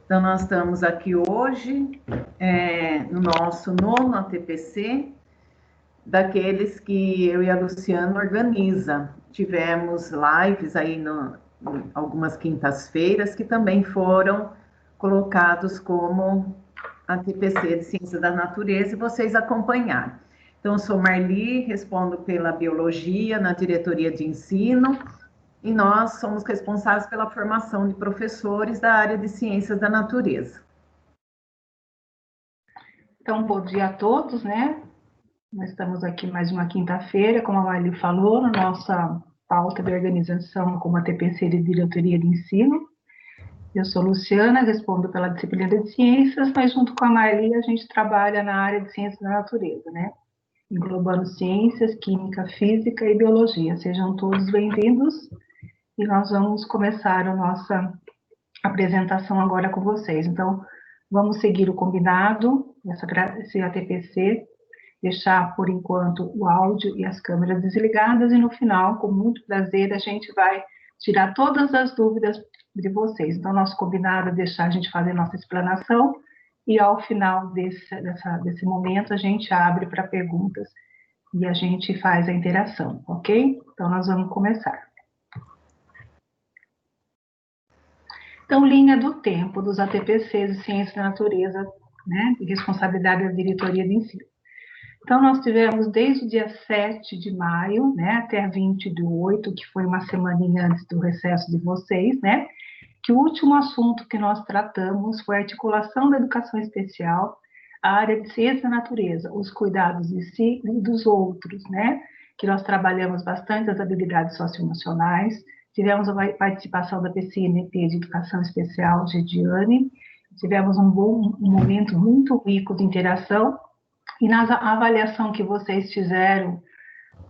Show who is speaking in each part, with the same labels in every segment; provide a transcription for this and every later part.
Speaker 1: Então, nós estamos aqui hoje, no nosso nono ATPC, daqueles que eu e a Luciana organiza. Tivemos lives aí algumas quintas-feiras que também foram colocados como ATPC de Ciência da Natureza e vocês acompanharam. Então, eu sou Marli, respondo pela Biologia na diretoria de ensino e nós somos responsáveis pela formação de professores da área de Ciências da Natureza.
Speaker 2: Então, bom dia a todos, né? Nós estamos aqui mais uma quinta-feira, como a Marli falou, na nossa pauta de organização como ATPC de diretoria de ensino. Eu sou Luciana, respondo pela disciplina de ciências, mas junto com a Marli a gente trabalha na área de ciências da natureza, né? Englobando ciências, química, física e biologia. Sejam todos bem-vindos e nós vamos começar a nossa apresentação agora com vocês. Então, vamos seguir o combinado, esse ATPC, deixar por enquanto o áudio e as câmeras desligadas e no final, com muito prazer, a gente vai tirar todas as dúvidas de vocês. Então, nosso combinado é deixar a gente fazer nossa explanação e ao final desse momento a gente abre para perguntas e a gente faz a interação, ok? Então, nós vamos começar. Então, linha do tempo dos ATPCs de Ciência da Natureza, né, de responsabilidade da diretoria de ensino. Então, nós tivemos desde o dia 7 de maio, né, até 20/8, que foi uma semaninha antes do recesso de vocês, né, que o último assunto que nós tratamos foi a articulação da educação especial, a área de ciência da natureza, os cuidados de si e dos outros, né, que nós trabalhamos bastante as habilidades socioemocionais, tivemos a participação da PCNP de Educação Especial, Gediane, tivemos um momento muito rico de interação, e na avaliação que vocês fizeram,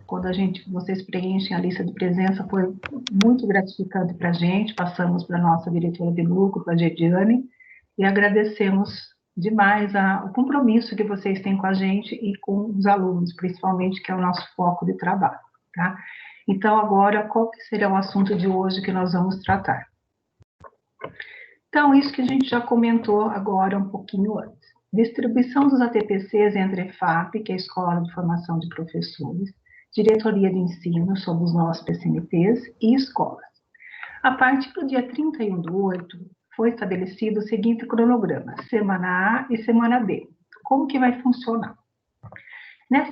Speaker 2: quando vocês preenchem a lista de presença, foi muito gratificante para a gente, passamos para a nossa diretora de núcleo, para a Gediane, e agradecemos demais o compromisso que vocês têm com a gente e com os alunos, principalmente, que é o nosso foco de trabalho, tá? Então, agora, qual que será o assunto de hoje que nós vamos tratar? Então, isso que a gente já comentou agora um pouquinho antes. Distribuição dos ATPCs entre EFAP, que é a Escola de Formação de Professores, Diretoria de Ensino, somos nós, PCNPs, e escolas. A partir do dia 31/8, foi estabelecido o seguinte cronograma, semana A e semana B. Como que vai funcionar?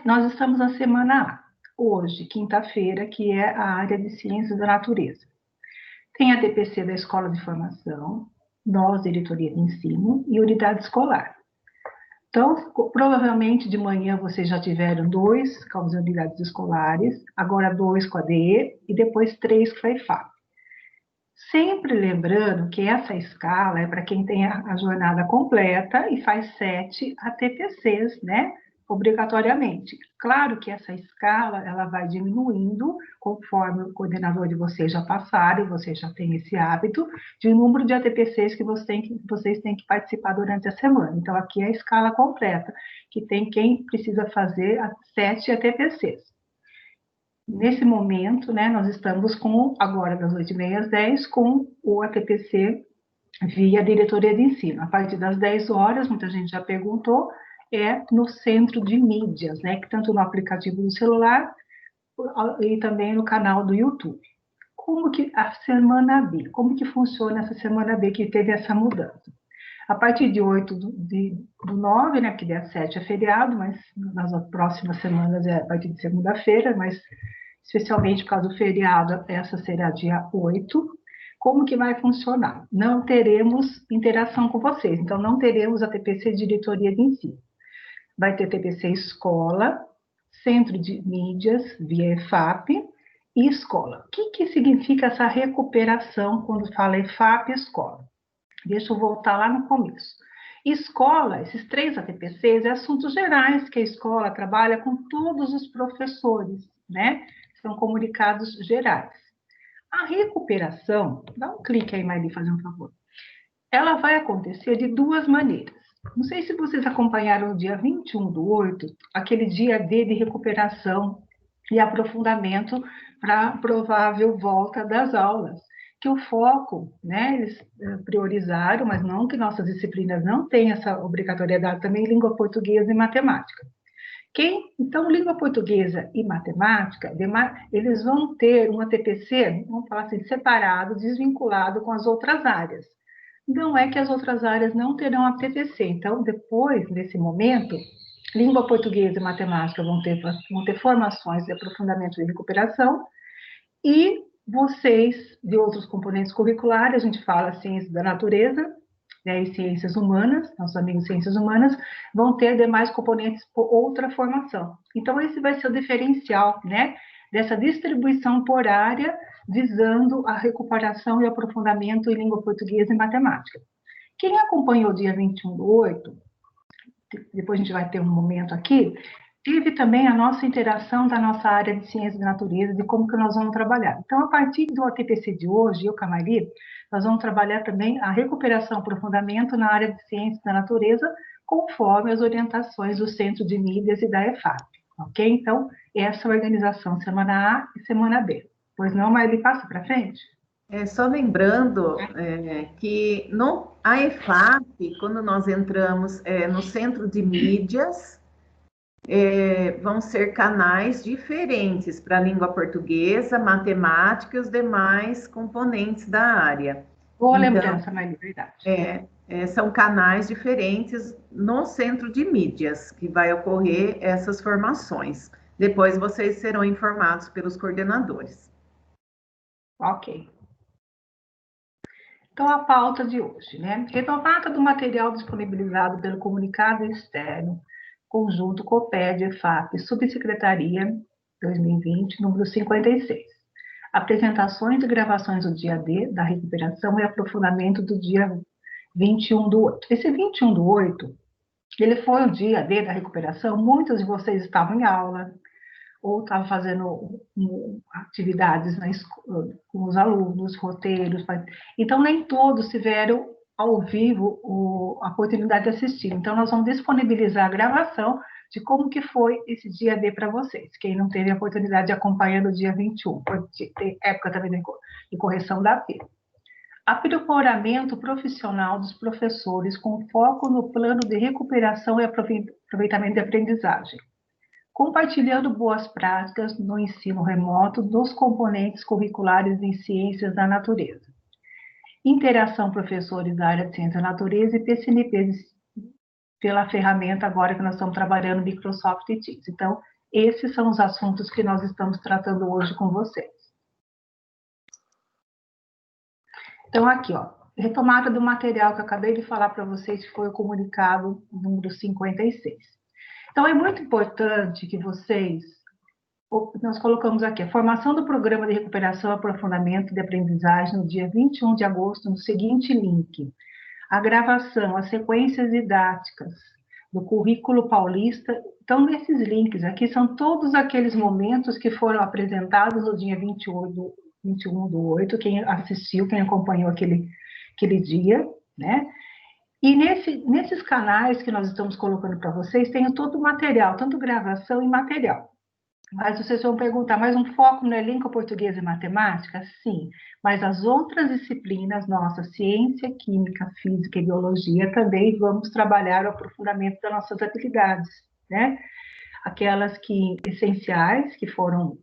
Speaker 2: Nós estamos na semana A, hoje, quinta-feira, que é a área de Ciências da Natureza. Tem a ATPC da Escola de Formação, nós, Diretoria de Ensino, e Unidade Escolar. Então, provavelmente de manhã vocês já tiveram 2 com as unidades escolares, agora 2 com a DE e depois 3 com a EFAP. Sempre lembrando que essa escala é para quem tem a jornada completa e faz 7 ATPCs, né? Obrigatoriamente. Claro que essa escala ela vai diminuindo conforme o coordenador de vocês já passaram, vocês já têm esse hábito, de número de ATPCs que vocês têm que participar durante a semana. Então, aqui é a escala completa, que tem quem precisa fazer 7 ATPCs. Nesse momento, né, nós estamos agora das 8h30 às 10, com o ATPC via diretoria de ensino. A partir das 10 horas, muita gente já perguntou, é no centro de mídias, né, que tanto no aplicativo do celular e também no canal do YouTube. Como que a semana B, como que funciona essa semana B que teve essa mudança? A partir de 8/9, né, que dia 7 é feriado, mas nas próximas semanas é a partir de segunda-feira, mas especialmente por causa do feriado, essa será dia 8. Como que vai funcionar? Não teremos interação com vocês, então não teremos a TPC Diretoria de Ensino. Vai ter TPC Escola, Centro de Mídias, via EFAP, e Escola. O que significa essa recuperação quando fala EFAP e Escola? Deixa eu voltar lá no começo. Escola, esses 3 ATPCs, é assuntos gerais que a escola trabalha com todos os professores, né? São comunicados gerais. A recuperação, dá um clique aí, Mairi, fazer um favor. Ela vai acontecer de 2 maneiras. Não sei se vocês acompanharam o dia 21/8, aquele dia D de recuperação e aprofundamento para a provável volta das aulas. que o foco, né, eles priorizaram, mas não que nossas disciplinas não tenham essa obrigatoriedade também, língua portuguesa e matemática. Então, língua portuguesa e matemática, eles vão ter um ATPC, vamos falar assim, separado, desvinculado com as outras áreas. Não é que as outras áreas não terão ATPC. Então, depois, nesse momento, língua portuguesa e matemática vão ter formações de aprofundamento e recuperação, e vocês, de outros componentes curriculares, a gente fala ciências da natureza, né, e ciências humanas, nossos amigos de ciências humanas, vão ter demais componentes por outra formação. Então, esse vai ser o diferencial, né, dessa distribuição por área, visando a recuperação e aprofundamento em língua portuguesa e matemática. Quem acompanhou o dia 21/8, depois a gente vai ter um momento aqui, teve também a nossa interação da nossa área de ciências da natureza, de como que nós vamos trabalhar. Então, a partir do ATPC de hoje, eu com a Maria, nós vamos trabalhar também a recuperação, aprofundamento na área de ciências da natureza, conforme as orientações do Centro de Mídias e da EFAP, ok? Então, essa é a organização semana A e semana B. Pois não, Maria, passa para frente?
Speaker 1: Só lembrando que a EFAP, quando nós entramos no Centro de Mídias, vão ser canais diferentes para a língua portuguesa, matemática e os demais componentes da área.
Speaker 2: Boa lembrança, Maria, verdade.
Speaker 1: São canais diferentes no Centro de Mídias que vai ocorrer essas formações. Depois vocês serão informados pelos coordenadores.
Speaker 2: Ok. Então, a pauta de hoje, né? Retomada do material disponibilizado pelo comunicado externo, conjunto COPED, EFAP, Subsecretaria 2020, número 56. Apresentações e gravações do dia D, da recuperação e aprofundamento do dia 21/8. Esse 21/8, ele foi o dia D da recuperação, muitos de vocês estavam em aula, ou estavam fazendo atividades com os alunos, roteiros. Então, nem todos tiveram ao vivo a oportunidade de assistir. Então, nós vamos disponibilizar a gravação de como que foi esse dia D para vocês. Quem não teve a oportunidade de acompanhar no dia 21, porque tem época também de correção da P. Aprimoramento profissional dos professores com foco no plano de recuperação e aproveitamento de aprendizagem, compartilhando boas práticas no ensino remoto dos componentes curriculares em ciências da natureza. Interação professores da área de ciência da natureza e PCNPs pela ferramenta agora que nós estamos trabalhando Microsoft Teams. Então, esses são os assuntos que nós estamos tratando hoje com vocês. Então, aqui, ó, retomada do material que eu acabei de falar para vocês, que foi o comunicado número 56. Então, é muito importante que vocês, nós colocamos aqui, a formação do programa de recuperação e aprofundamento de aprendizagem no dia 21 de agosto, no seguinte link: a gravação, as sequências didáticas do currículo paulista. Então, nesses links aqui, são todos aqueles momentos que foram apresentados no dia 21/8, quem assistiu, quem acompanhou aquele dia, né? E nesses canais que nós estamos colocando para vocês, tem todo o material, tanto gravação e material. Mas vocês vão perguntar, mas um foco não é língua portuguesa e matemática? Sim, mas as outras disciplinas, nossa, ciência, química, física e biologia, também vamos trabalhar o aprofundamento das nossas habilidades, né? Aquelas essenciais, que foram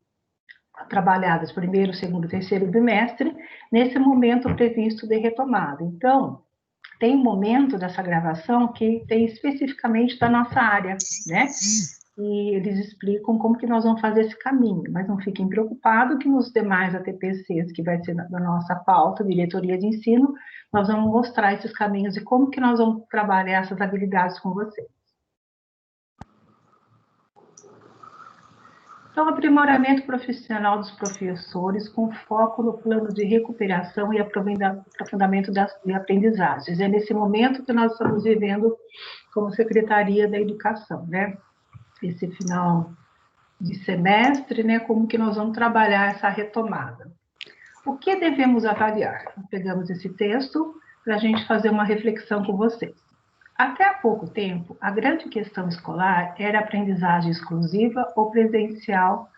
Speaker 2: trabalhadas primeiro, segundo, terceiro bimestre, nesse momento previsto de retomada. Então, tem um momento dessa gravação que tem especificamente da nossa área, né? E eles explicam como que nós vamos fazer esse caminho, mas não fiquem preocupados que nos demais ATPCs, que vai ser da nossa pauta, diretoria de ensino, nós vamos mostrar esses caminhos e como que nós vamos trabalhar essas habilidades com vocês. Então, aprimoramento profissional dos professores com foco no plano de recuperação e aprofundamento de aprendizagens. É nesse momento que nós estamos vivendo como Secretaria da Educação, né? Esse final de semestre, né? Como que nós vamos trabalhar essa retomada. O que devemos avaliar? Pegamos esse texto para a gente fazer uma reflexão com vocês. Até há pouco tempo, a grande questão escolar era a aprendizagem exclusiva ou preferencial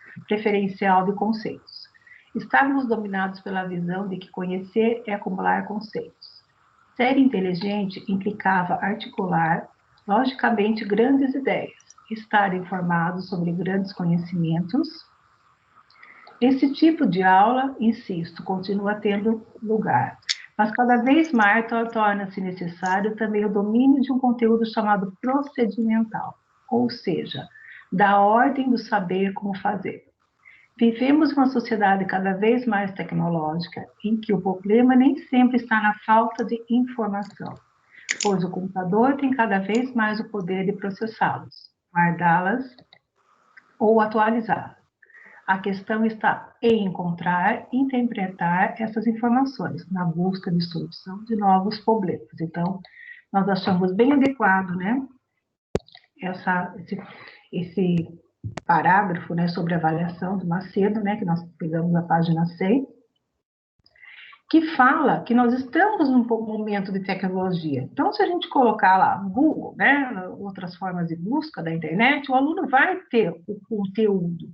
Speaker 2: de conceitos. Estávamos dominados pela visão de que conhecer é acumular conceitos. Ser inteligente implicava articular, logicamente, grandes ideias, estar informado sobre grandes conhecimentos. Esse tipo de aula, insisto, continua tendo lugar, mas cada vez mais torna-se necessário também o domínio de um conteúdo chamado procedimental, ou seja, da ordem do saber como fazer. Vivemos uma sociedade cada vez mais tecnológica, em que o problema nem sempre está na falta de informação, pois o computador tem cada vez mais o poder de processá-los, guardá-las ou atualizá-las. A questão está em encontrar e interpretar essas informações, na busca de solução de novos problemas. Então, nós achamos bem adequado, né, esse parágrafo, né, sobre avaliação do Macedo, né, que nós pegamos na página 6, que fala que nós estamos num momento de tecnologia. Então, se a gente colocar lá Google, né, outras formas de busca da internet, o aluno vai ter o conteúdo,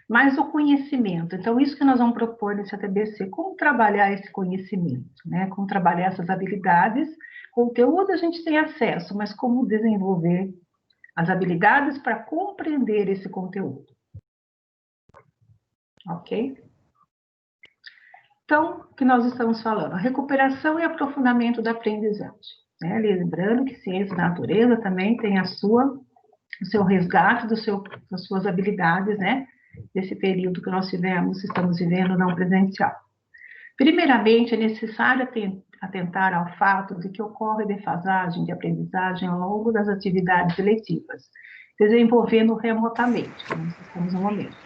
Speaker 2: mas o conhecimento. Então, isso que nós vamos propor nesse ATBC, como trabalhar esse conhecimento, né, como trabalhar essas habilidades. Conteúdo a gente tem acesso, mas como desenvolver as habilidades para compreender esse conteúdo. Ok? Então, o que nós estamos falando? A recuperação e aprofundamento da aprendizagem. Né? Lembrando que ciência da natureza também tem o seu resgate das suas habilidades, né? Desse período que nós estamos vivendo não presencial. Primeiramente, é necessário atentar ao fato de que ocorre defasagem de aprendizagem ao longo das atividades letivas, desenvolvendo remotamente, como nós estamos no momento.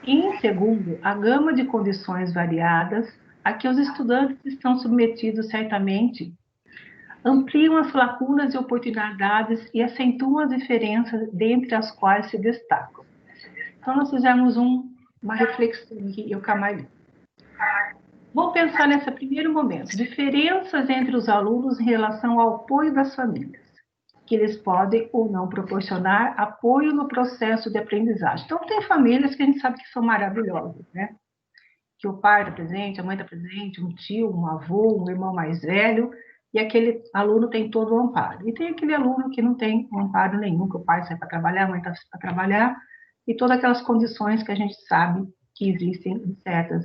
Speaker 2: E, em segundo, a gama de condições variadas a que os estudantes estão submetidos certamente ampliam as lacunas e oportunidades e acentuam as diferenças dentre as quais se destacam. Então, nós fizemos uma reflexão aqui, eu Camargo. Vou pensar nesse primeiro momento, diferenças entre os alunos em relação ao apoio das famílias, que eles podem ou não proporcionar apoio no processo de aprendizagem. Então, tem famílias que a gente sabe que são maravilhosas, né? Que o pai está presente, a mãe está presente, um tio, um avô, um irmão mais velho, e aquele aluno tem todo o amparo. E tem aquele aluno que não tem amparo nenhum, que o pai sai para trabalhar, a mãe está para trabalhar, e todas aquelas condições que a gente sabe que existem em certas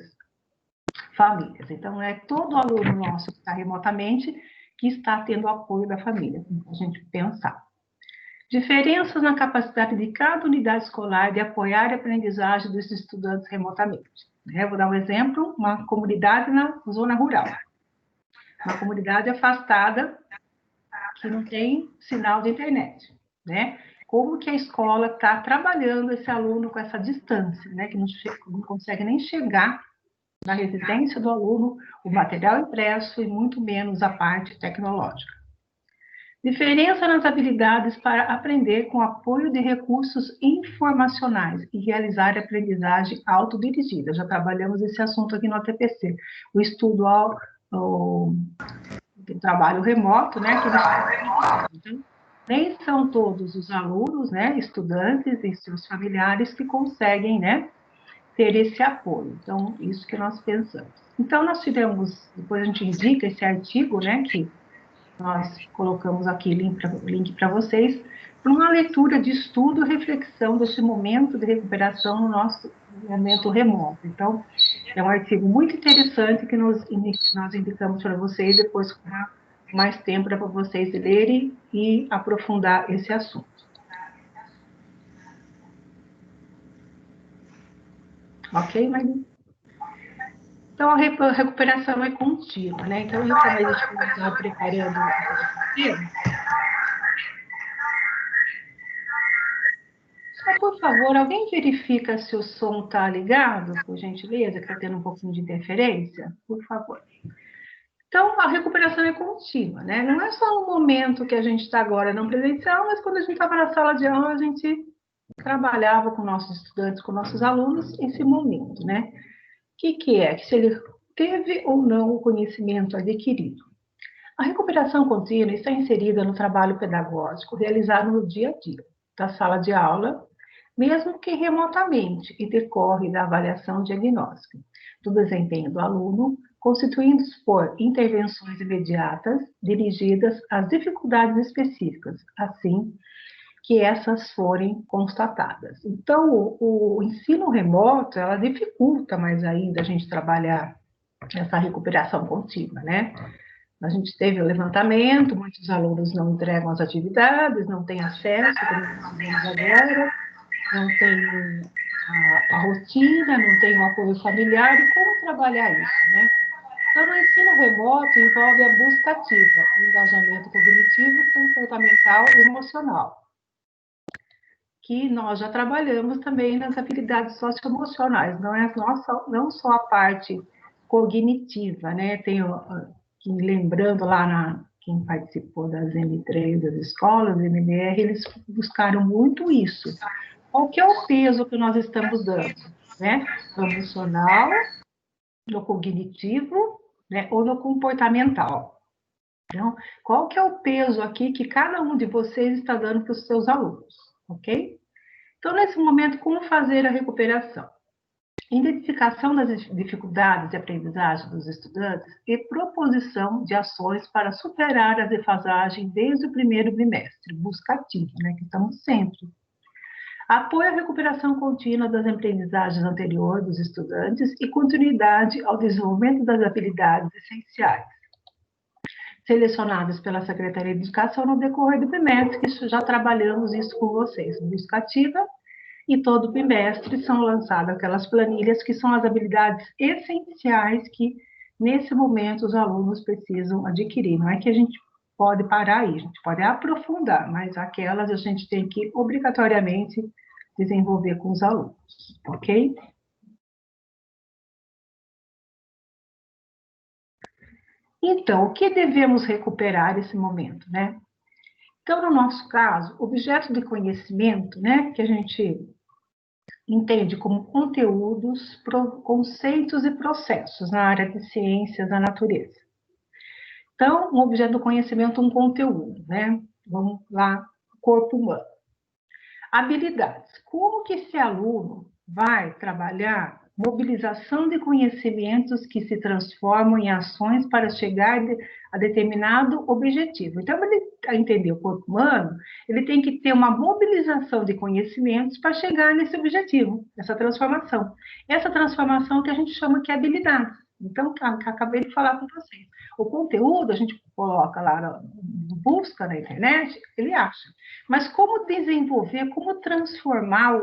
Speaker 2: famílias. Então, é todo aluno nosso que está remotamente que está tendo o apoio da família, a gente pensar. Diferenças na capacidade de cada unidade escolar de apoiar a aprendizagem dos estudantes remotamente. Vou dar um exemplo, uma comunidade na zona rural. Uma comunidade afastada que não tem sinal de internet, né? Como que a escola está trabalhando esse aluno com essa distância, né? Que não consegue nem chegar na residência do aluno, o material impresso e muito menos a parte tecnológica. Diferença nas habilidades para aprender com apoio de recursos informacionais e realizar aprendizagem autodirigida. Já trabalhamos esse assunto aqui no ATPC. O estudo o trabalho remoto, né? Então, nem são todos os alunos, né, estudantes e seus familiares que conseguem, né, ter esse apoio. Então, isso que nós pensamos. Então, nós tivemos, depois a gente indica esse artigo, né, que nós colocamos aqui link para vocês, para uma leitura de estudo e reflexão desse momento de recuperação no nosso momento remoto. Então, é um artigo muito interessante que nós indicamos para vocês, depois com mais tempo para vocês lerem e aprofundar esse assunto. Ok, Maria? Então, a recuperação é contínua, né? Então, como a gente está preparando o tema, só por favor, alguém verifica se o som está ligado, por gentileza, que está tendo um pouquinho de interferência? Por favor. Então, a recuperação é contínua, né? Não é só no momento que a gente está agora não presencial, mas quando a gente estava na sala de aula, a gente trabalhava com nossos estudantes, com nossos alunos, esse momento, né? O que é? Que se ele teve ou não o conhecimento adquirido. A recuperação contínua está inserida no trabalho pedagógico realizado no dia a dia da sala de aula, mesmo que remotamente, e decorre da avaliação diagnóstica. do desempenho do aluno, constituídos por intervenções imediatas dirigidas às dificuldades específicas, assim que essas forem constatadas. Então, o ensino remoto, ela dificulta mais ainda a gente trabalhar essa recuperação contínua, né? A gente teve o levantamento, muitos alunos não entregam as atividades, não têm acesso, como nós vemos agora, não tem a rotina, não tem o apoio familiar, e como trabalhar isso, né? Então, o ensino remoto envolve a busca ativa, o engajamento cognitivo, comportamental e emocional, que nós já trabalhamos também nas habilidades socioemocionais, não só a parte cognitiva, né? Lembrando lá quem participou das M3 das escolas, MDR, eles buscaram muito isso. Qual que é o peso que nós estamos dando, né? No emocional, no cognitivo, né? Ou no comportamental. Então, qual que é o peso aqui que cada um de vocês está dando para os seus alunos, ok? Então, nesse momento, como fazer a recuperação? Identificação das dificuldades de aprendizagem dos estudantes e proposição de ações para superar a defasagem desde o primeiro bimestre, busca ativa, né, que estamos sempre. Apoio à recuperação contínua das aprendizagens anteriores dos estudantes e continuidade ao desenvolvimento das habilidades essenciais, selecionadas pela Secretaria de Educação no decorrer do bimestre, que já trabalhamos isso com vocês, busca ativa. E todo bimestre são lançadas aquelas planilhas que são as habilidades essenciais que, nesse momento, os alunos precisam adquirir. Não é que a gente pode parar aí, a gente pode aprofundar, mas aquelas a gente tem que, obrigatoriamente, desenvolver com os alunos, ok? Então, o que devemos recuperar nesse momento, né? Então, no nosso caso, objeto de conhecimento, né, que a gente entende como conteúdos, conceitos e processos na área de ciências da natureza. Então, um objeto do conhecimento, um conteúdo, né? Vamos lá, corpo humano. Habilidades. Como que esse aluno vai trabalhar mobilização de conhecimentos que se transformam em ações para chegar a determinado objetivo? Então, para ele entender o corpo humano, ele tem que ter uma mobilização de conhecimentos para chegar nesse objetivo, essa transformação. Essa transformação que a gente chama que é habilidade. Então, acabei de falar com vocês. O conteúdo, a gente coloca lá, busca na internet, ele acha. Mas como desenvolver, como transformar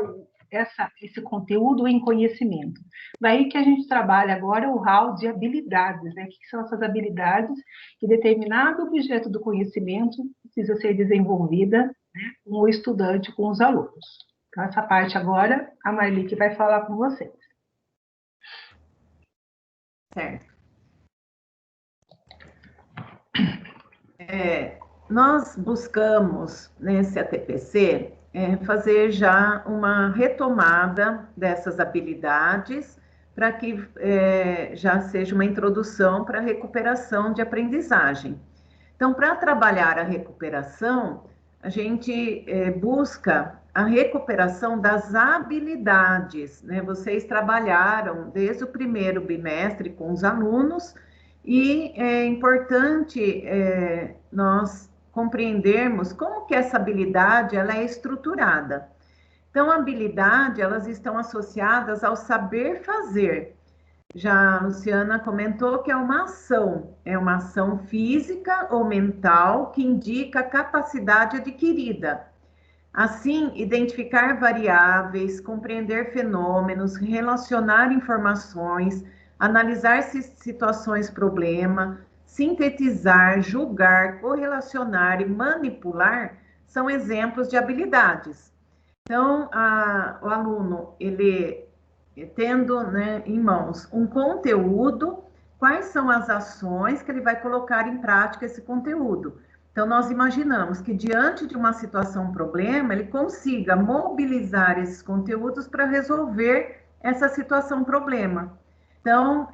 Speaker 2: esse conteúdo em conhecimento? Daí que a gente trabalha agora o hall de habilidades, né? O que são essas habilidades que determinado objeto do conhecimento precisa ser desenvolvida, né, com o estudante, com os alunos. Então, essa parte agora, a Marli que vai falar com vocês.
Speaker 1: Certo. Nós buscamos, nesse ATPC, fazer já uma retomada dessas habilidades para que já seja uma introdução para a recuperação de aprendizagem. Então, para trabalhar a recuperação, a gente busca a recuperação das habilidades, né? Vocês trabalharam desde o primeiro bimestre com os alunos e é importante nós compreendermos como que essa habilidade ela é estruturada. Então, a habilidade, elas estão associadas ao saber fazer. Já a Luciana comentou que é uma ação física ou mental que indica a capacidade adquirida. Assim, identificar variáveis, compreender fenômenos, relacionar informações, analisar situações problema, sintetizar, julgar, correlacionar e manipular são exemplos de habilidades. Então, o aluno, ele tendo, né, em mãos um conteúdo, quais são as ações que ele vai colocar em prática esse conteúdo? Então, nós imaginamos que diante de uma situação, problema, ele consiga mobilizar esses conteúdos para resolver essa situação, problema. Então,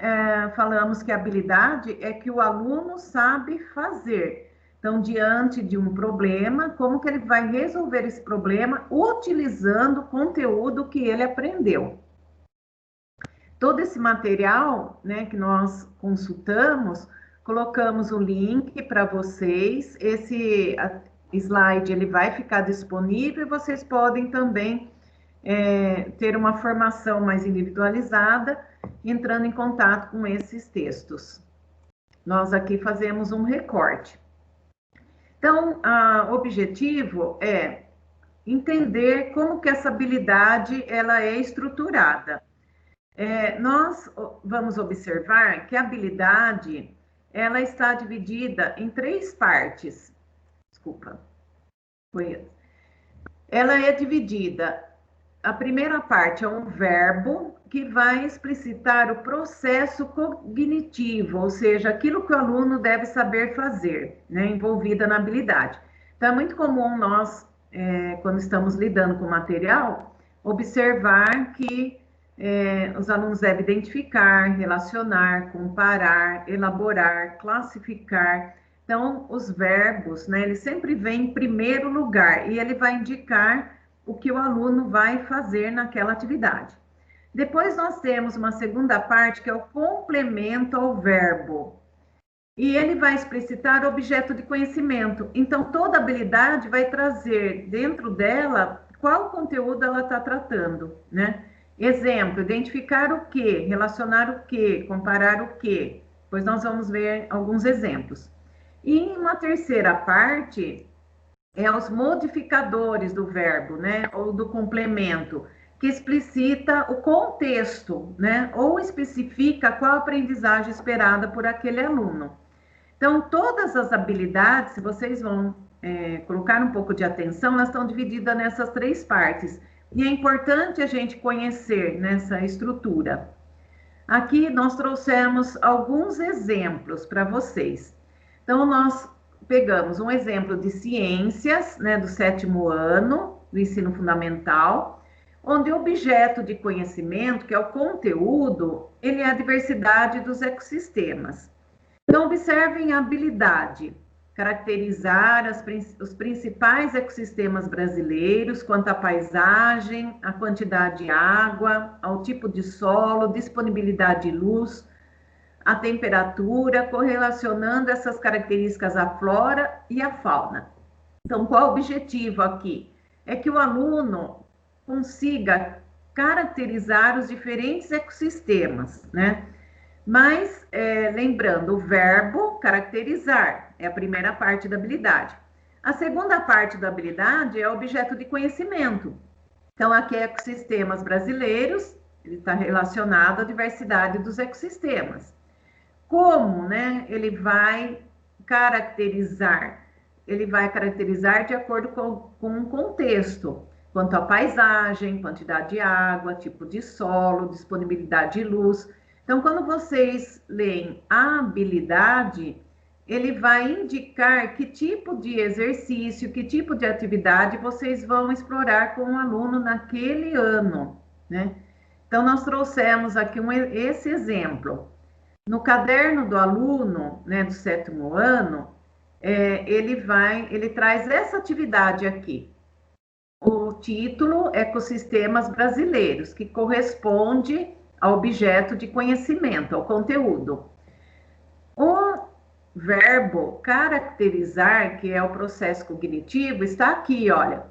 Speaker 1: falamos que a habilidade é que o aluno sabe fazer. Então, diante de um problema, como que ele vai resolver esse problema utilizando o conteúdo que ele aprendeu? todo esse material, né, que nós consultamos, colocamos o link para vocês. Esse slide ele vai ficar disponível e vocês podem também ter uma formação mais individualizada, entrando em contato com esses textos. Nós aqui fazemos um recorte. Então, o objetivo é entender como que essa habilidade ela é estruturada. Nós vamos observar que a habilidade ela está dividida em 3 partes. Desculpa. Ela é dividida. A primeira parte é um verbo que vai explicitar o processo cognitivo, ou seja, aquilo que o aluno deve saber fazer, né, envolvida na habilidade. Então, é muito comum nós, quando estamos lidando com o material, observar que os alunos devem identificar, relacionar, comparar, elaborar, classificar. Então, os verbos, né, eles sempre vêm em primeiro lugar e ele vai indicar o que o aluno vai fazer naquela atividade. Depois nós temos uma segunda parte que é o complemento ao verbo. E ele vai explicitar o objeto de conhecimento. Então, toda habilidade vai trazer dentro dela qual conteúdo ela está tratando, né? Exemplo, identificar o que, relacionar o que, comparar o que. Depois nós vamos ver alguns exemplos. E em uma terceira parte, os modificadores do verbo, né, ou do complemento, que explicita o contexto, né, ou especifica qual a aprendizagem esperada por aquele aluno. Então, todas as habilidades, se vocês vão colocar um pouco de atenção, elas estão divididas nessas 3 partes. E é importante a gente conhecer nessa estrutura. Aqui nós trouxemos alguns exemplos para vocês. Então, nós pegamos um exemplo de ciências, né, do 7º ano do ensino fundamental, onde o objeto de conhecimento, que é o conteúdo, ele é a diversidade dos ecossistemas. Então, observem a habilidade, caracterizar os principais ecossistemas brasileiros quanto à paisagem, à quantidade de água, ao tipo de solo, disponibilidade de luz, a temperatura, correlacionando essas características à flora e à fauna. Então, qual o objetivo aqui? É que o aluno consiga caracterizar os diferentes ecossistemas, né? Mas, lembrando, o verbo caracterizar é a primeira parte da habilidade. A segunda parte da habilidade é o objeto de conhecimento. Então, aqui é ecossistemas brasileiros, ele está relacionado à diversidade dos ecossistemas. Como, né, ele vai caracterizar? Ele vai caracterizar de acordo com um contexto, quanto à paisagem, quantidade de água, tipo de solo, disponibilidade de luz. Então, quando vocês leem a habilidade, ele vai indicar que tipo de exercício, que tipo de atividade vocês vão explorar com o aluno naquele ano, né? Então, nós trouxemos aqui esse exemplo. No caderno do aluno, né, do 7º ano, ele traz essa atividade aqui. O título, Ecossistemas Brasileiros, que corresponde ao objeto de conhecimento, ao conteúdo. O verbo caracterizar, que é o processo cognitivo, está aqui, olha.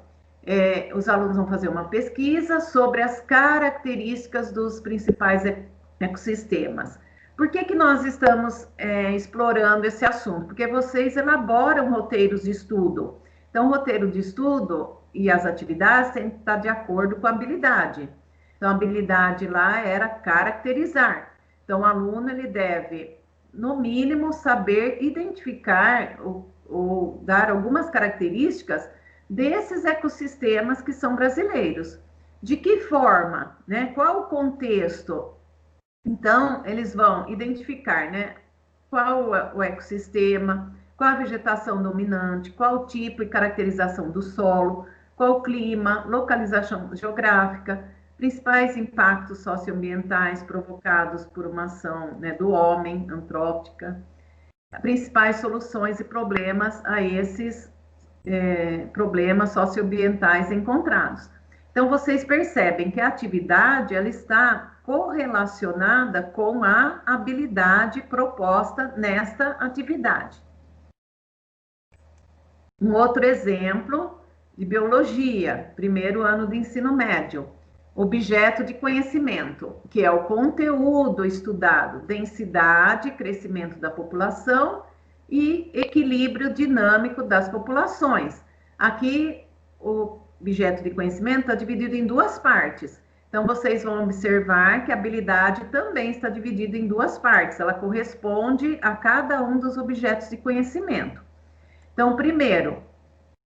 Speaker 1: Os alunos vão fazer uma pesquisa sobre as características dos principais ecossistemas. Por que nós estamos explorando esse assunto? Porque vocês elaboram roteiros de estudo. Então, o roteiro de estudo e as atividades têm que estar de acordo com a habilidade. Então, a habilidade lá era caracterizar. Então, o aluno ele deve, no mínimo, saber identificar ou dar algumas características desses ecossistemas que são brasileiros. De que forma, né? Qual o contexto? Então, eles vão identificar, né, qual o ecossistema, qual a vegetação dominante, qual o tipo e caracterização do solo, qual o clima, localização geográfica, principais impactos socioambientais provocados por uma ação, né, do homem, antrópica, principais soluções e problemas a esses problemas socioambientais encontrados. Então, vocês percebem que a atividade ela está correlacionada com a habilidade proposta nesta atividade. Um outro exemplo de biologia, primeiro ano do ensino médio. Objeto de conhecimento, que é o conteúdo estudado, densidade, crescimento da população e equilíbrio dinâmico das populações. Aqui, o objeto de conhecimento está dividido em duas partes. Então, vocês vão observar que a habilidade também está dividida em duas partes. Ela corresponde a cada um dos objetos de conhecimento. Então, primeiro,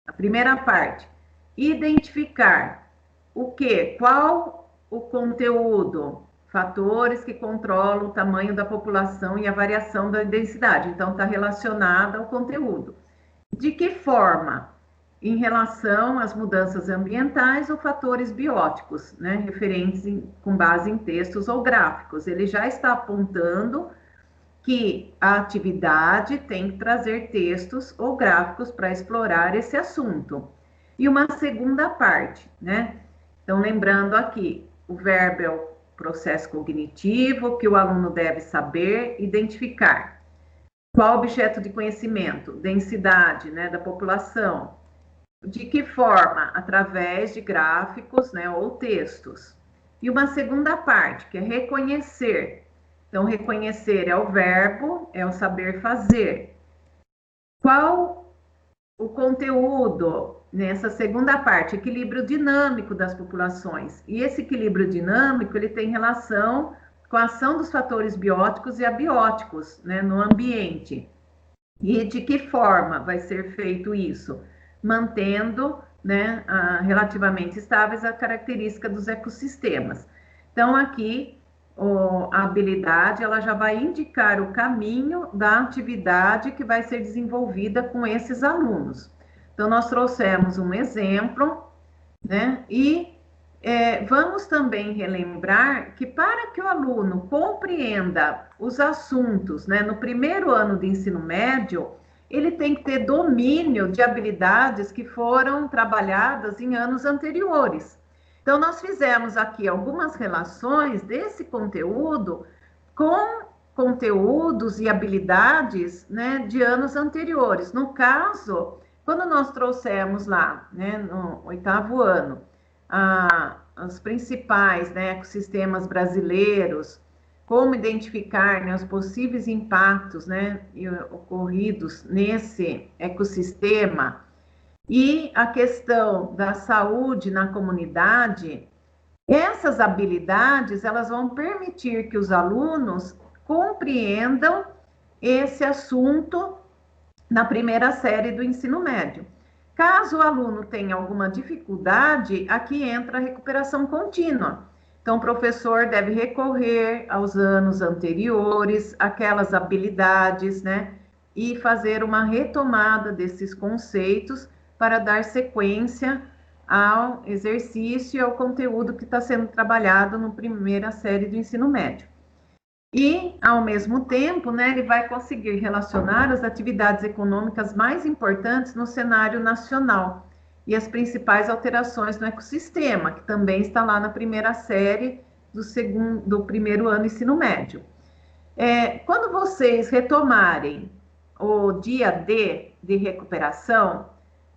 Speaker 1: a primeira parte, identificar o que? Qual o conteúdo? Fatores que controlam o tamanho da população e a variação da densidade. Então, está relacionada ao conteúdo. De que forma? Em relação às mudanças ambientais ou fatores bióticos, né? Referentes com base em textos ou gráficos. Ele já está apontando que a atividade tem que trazer textos ou gráficos para explorar esse assunto. E uma segunda parte, né? Então, lembrando aqui, o verbo é o processo cognitivo que o aluno deve saber identificar. Qual objeto de conhecimento? Densidade, né, da população. De que forma? Através de gráficos, né, ou textos. E uma segunda parte, que é reconhecer. Então, reconhecer é o verbo, é o saber fazer. Qual o conteúdo nessa segunda parte? Equilíbrio dinâmico das populações. E esse equilíbrio dinâmico, ele tem relação com a ação dos fatores bióticos e abióticos, né, no ambiente. E de que forma vai ser feito isso? Mantendo, né, relativamente estáveis a característica dos ecossistemas. Então, aqui, a habilidade, ela já vai indicar o caminho da atividade que vai ser desenvolvida com esses alunos. Então, nós trouxemos um exemplo, né, e vamos também relembrar que para que o aluno compreenda os assuntos, né, no primeiro ano de ensino médio, ele tem que ter domínio de habilidades que foram trabalhadas em anos anteriores. Então, nós fizemos aqui algumas relações desse conteúdo com conteúdos e habilidades, né, de anos anteriores. No caso, quando nós trouxemos lá, né, no 8º ano, os principais, né, ecossistemas brasileiros, como identificar, né, os possíveis impactos, né, ocorridos nesse ecossistema, e a questão da saúde na comunidade, essas habilidades, elas vão permitir que os alunos compreendam esse assunto na primeira série do ensino médio. Caso o aluno tenha alguma dificuldade, aqui entra a recuperação contínua. Então, o professor deve recorrer aos anos anteriores, aquelas habilidades, né, e fazer uma retomada desses conceitos para dar sequência ao exercício e ao conteúdo que está sendo trabalhado na primeira série do ensino médio. E, ao mesmo tempo, né, ele vai conseguir relacionar as atividades econômicas mais importantes no cenário nacional e as principais alterações no ecossistema, que também está lá na primeira série do primeiro ano ensino médio. Quando vocês retomarem o dia D de recuperação,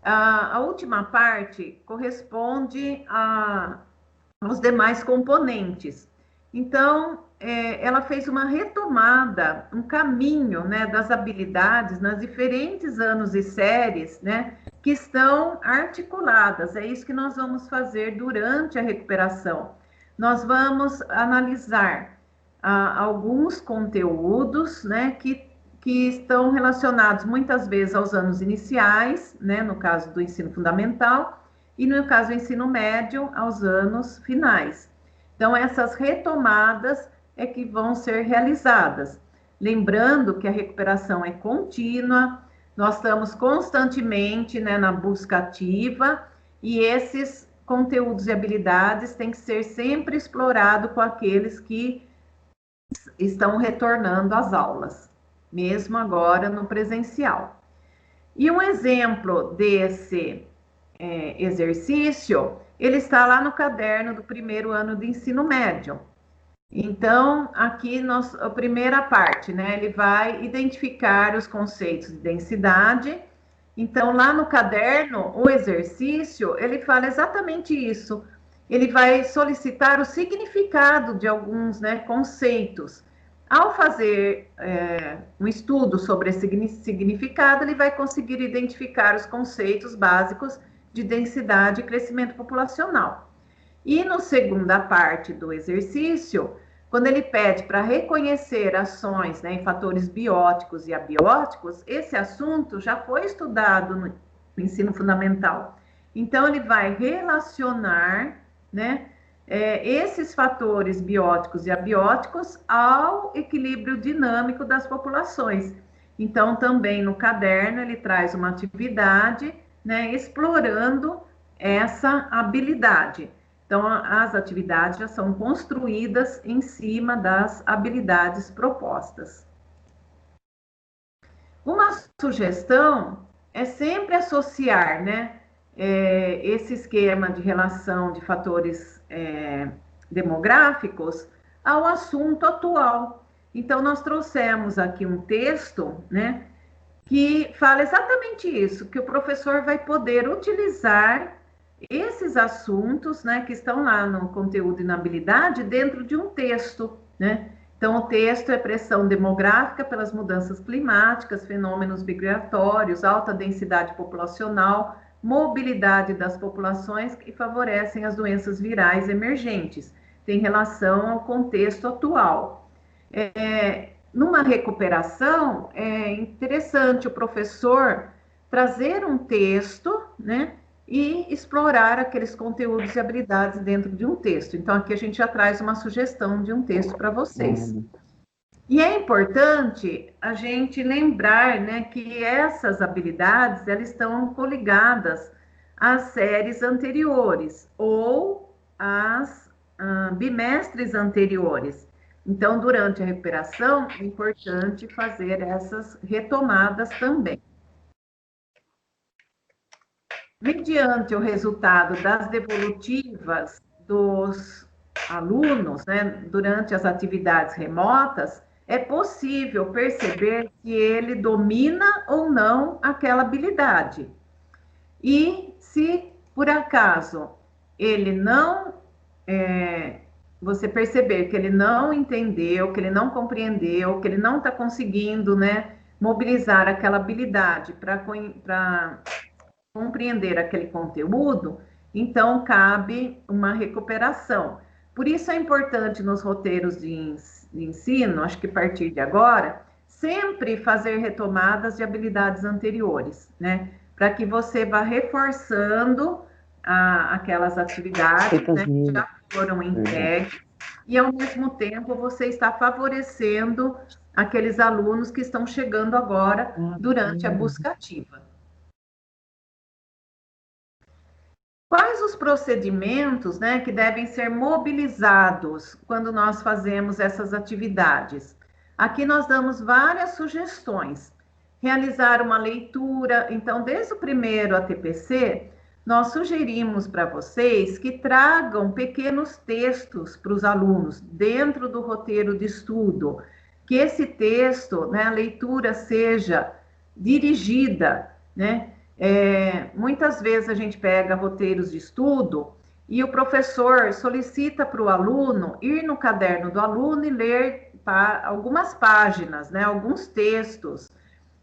Speaker 1: a última parte corresponde aos demais componentes. Então, ela fez uma retomada, um caminho, né, das habilidades nas diferentes anos e séries, né, que estão articuladas. É isso que nós vamos fazer durante a recuperação. Nós vamos analisar alguns conteúdos, né, que estão relacionados muitas vezes aos anos iniciais, né, no caso do ensino fundamental, e no caso do ensino médio, aos anos finais. Então, essas retomadas é que vão ser realizadas. Lembrando que a recuperação é contínua, nós estamos constantemente, né, na busca ativa, e esses conteúdos e habilidades têm que ser sempre explorados com aqueles que estão retornando às aulas, mesmo agora no presencial. E um exemplo desse exercício, ele está lá no caderno do primeiro ano de ensino médio. Então, aqui a primeira parte, né? Ele vai identificar os conceitos de densidade. Então, lá no caderno, o exercício, ele fala exatamente isso. Ele vai solicitar o significado de alguns, né, conceitos. Ao fazer um estudo sobre esse significado, ele vai conseguir identificar os conceitos básicos de densidade e crescimento populacional. E na segunda parte do exercício, quando ele pede para reconhecer ações, né, em fatores bióticos e abióticos, esse assunto já foi estudado no ensino fundamental. Então, ele vai relacionar, né, esses fatores bióticos e abióticos ao equilíbrio dinâmico das populações. Então, também no caderno, ele traz uma atividade, né, explorando essa habilidade. Então, as atividades já são construídas em cima das habilidades propostas. Uma sugestão é sempre associar, né, esse esquema de relação de fatores demográficos ao assunto atual. Então, nós trouxemos aqui um texto, né, que fala exatamente isso, que o professor vai poder utilizar esses assuntos, né, que estão lá no conteúdo e na habilidade dentro de um texto, né? Então, o texto é pressão demográfica pelas mudanças climáticas, fenômenos migratórios, alta densidade populacional, mobilidade das populações que favorecem as doenças virais emergentes. Tem relação ao contexto atual. Numa recuperação, é interessante o professor trazer um texto, né, e explorar aqueles conteúdos e habilidades dentro de um texto. Então, aqui a gente já traz uma sugestão de um texto para vocês. E é importante a gente lembrar, né, que essas habilidades, elas estão coligadas às séries anteriores ou às bimestres anteriores. Então, durante a recuperação, é importante fazer essas retomadas também. Mediante o resultado das devolutivas dos alunos, né, durante as atividades remotas, é possível perceber se ele domina ou não aquela habilidade. E se, por acaso, ele não, você perceber que ele não entendeu, que ele não compreendeu, que ele não está conseguindo, né, mobilizar aquela habilidade para compreender aquele conteúdo, então cabe uma recuperação. Por isso é importante nos roteiros de ensino, acho que a partir de agora, sempre fazer retomadas de habilidades anteriores, né? Para que você vá reforçando aquelas atividades, né, que já foram entregues, e ao mesmo tempo você está favorecendo aqueles alunos que estão chegando agora durante a busca ativa. Quais os procedimentos, né, que devem ser mobilizados quando nós fazemos essas atividades? Aqui nós damos várias sugestões. Realizar uma leitura. Então, desde o primeiro ATPC, nós sugerimos para vocês que tragam pequenos textos para os alunos dentro do roteiro de estudo. Que esse texto, né, a leitura seja dirigida, né? Muitas vezes a gente pega roteiros de estudo e o professor solicita para o aluno ir no caderno do aluno e ler algumas páginas, né, alguns textos,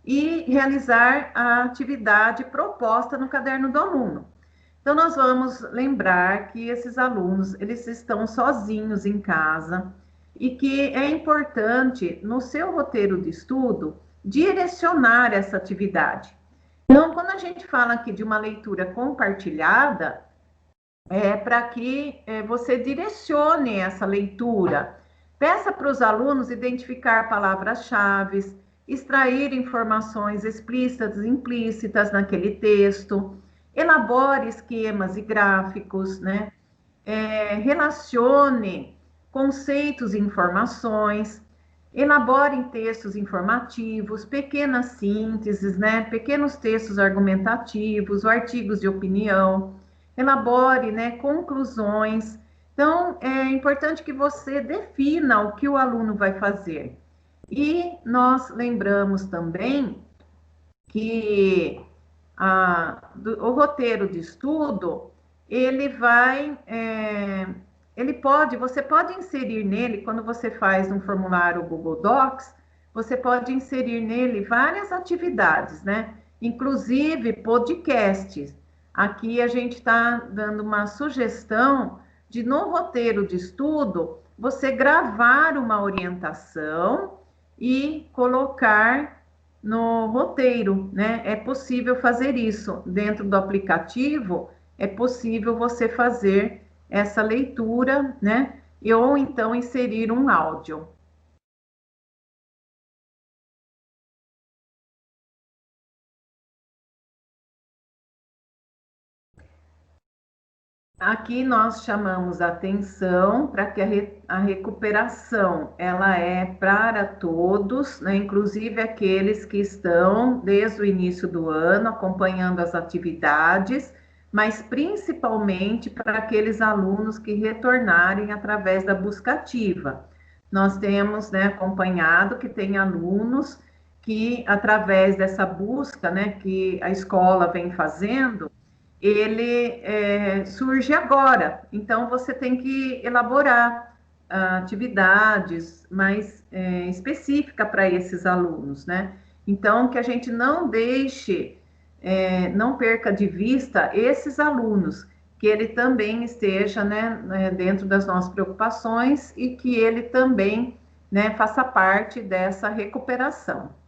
Speaker 1: e realizar a atividade proposta no caderno do aluno. Então, nós vamos lembrar que esses alunos, eles estão sozinhos em casa e que é importante, no seu roteiro de estudo, direcionar essa atividade. Então, quando a gente fala aqui de uma leitura compartilhada, é para que você direcione essa leitura. Peça para os alunos identificar palavras-chave, extrair informações explícitas e implícitas naquele texto, elabore esquemas e gráficos, né? Relacione conceitos e informações, elaborem textos informativos, pequenas sínteses, né? Pequenos textos argumentativos, artigos de opinião, elabore, né, conclusões. Então, é importante que você defina o que o aluno vai fazer. E nós lembramos também que o roteiro de estudo, ele vai, você pode inserir nele, quando você faz um formulário Google Docs, você pode inserir nele várias atividades, né? Inclusive podcasts. Aqui a gente está dando uma sugestão de, no roteiro de estudo, você gravar uma orientação e colocar no roteiro, né? É possível fazer isso dentro do aplicativo, é possível você fazer essa leitura, né? Ou então inserir um áudio. Aqui nós chamamos atenção para que a recuperação ela é para todos, né? Inclusive aqueles que estão desde o início do ano acompanhando as atividades, mas principalmente para aqueles alunos que retornarem através da busca ativa. Nós temos, né, acompanhado que tem alunos que através dessa busca, né, que a escola vem fazendo, ele surge agora. Então, você tem que elaborar atividades mais específicas para esses alunos, né? Então, que a gente não deixe, não perca de vista esses alunos, que ele também esteja, né, dentro das nossas preocupações e que ele também, né, faça parte dessa recuperação.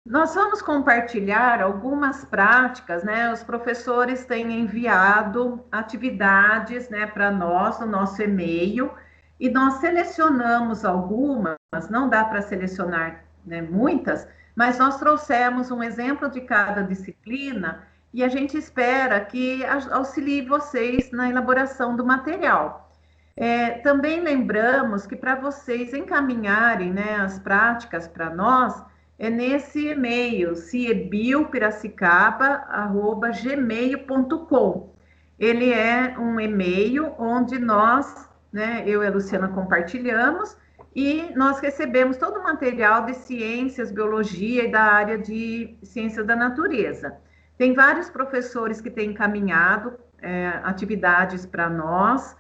Speaker 1: Nós vamos compartilhar algumas práticas, né? Os professores têm enviado atividades, né, para nós no nosso e-mail e nós selecionamos algumas, não dá para selecionar, né, muitas, mas nós trouxemos um exemplo de cada disciplina e a gente espera que auxilie vocês na elaboração do material. Também lembramos que para vocês encaminharem, né, as práticas para nós, é nesse e-mail, ciebiopiracicaba@gmail.com. Ele é um e-mail onde nós, né, eu e a Luciana compartilhamos e nós recebemos todo o material de ciências, biologia e da área de ciências da natureza. Tem vários professores que têm encaminhado atividades para nós,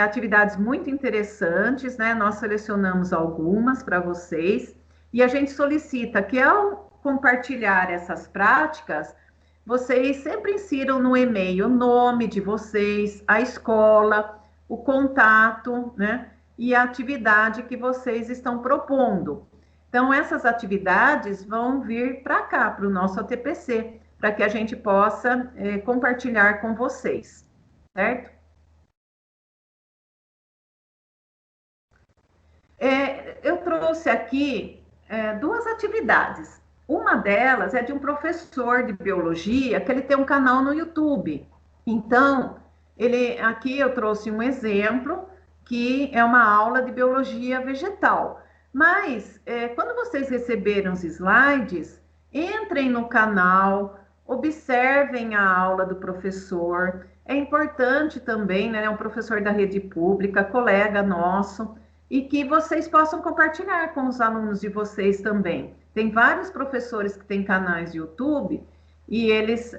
Speaker 1: atividades muito interessantes, né? Nós selecionamos algumas para vocês e a gente solicita que, ao compartilhar essas práticas, vocês sempre insiram no e-mail o nome de vocês, a escola, o contato, né? E a atividade que vocês estão propondo. Então, essas atividades vão vir para cá, para o nosso ATPC, para que a gente possa compartilhar com vocês, certo? Eu trouxe aqui duas atividades. Uma delas é de um professor de biologia que ele tem um canal no YouTube. Então, aqui eu trouxe um exemplo que é uma aula de biologia vegetal. Mas, quando vocês receberem os slides, entrem no canal, observem a aula do professor. É importante também, né, um professor da rede pública, colega nosso, e que vocês possam compartilhar com os alunos de vocês também. Tem vários professores que têm canais de YouTube e eles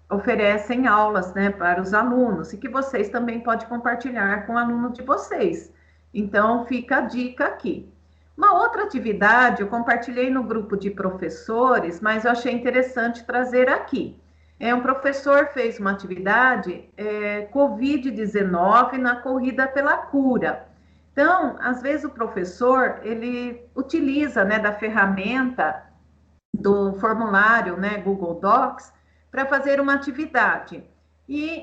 Speaker 1: oferecem aulas, né, para os alunos e que vocês também podem compartilhar com o aluno de vocês. Então, fica a dica aqui. Uma outra atividade eu compartilhei no grupo de professores, mas eu achei interessante trazer aqui. Um professor fez uma atividade Covid-19 na corrida pela cura. Então, às vezes o professor, ele utiliza, né, da ferramenta do formulário, né, Google Docs, para fazer uma atividade.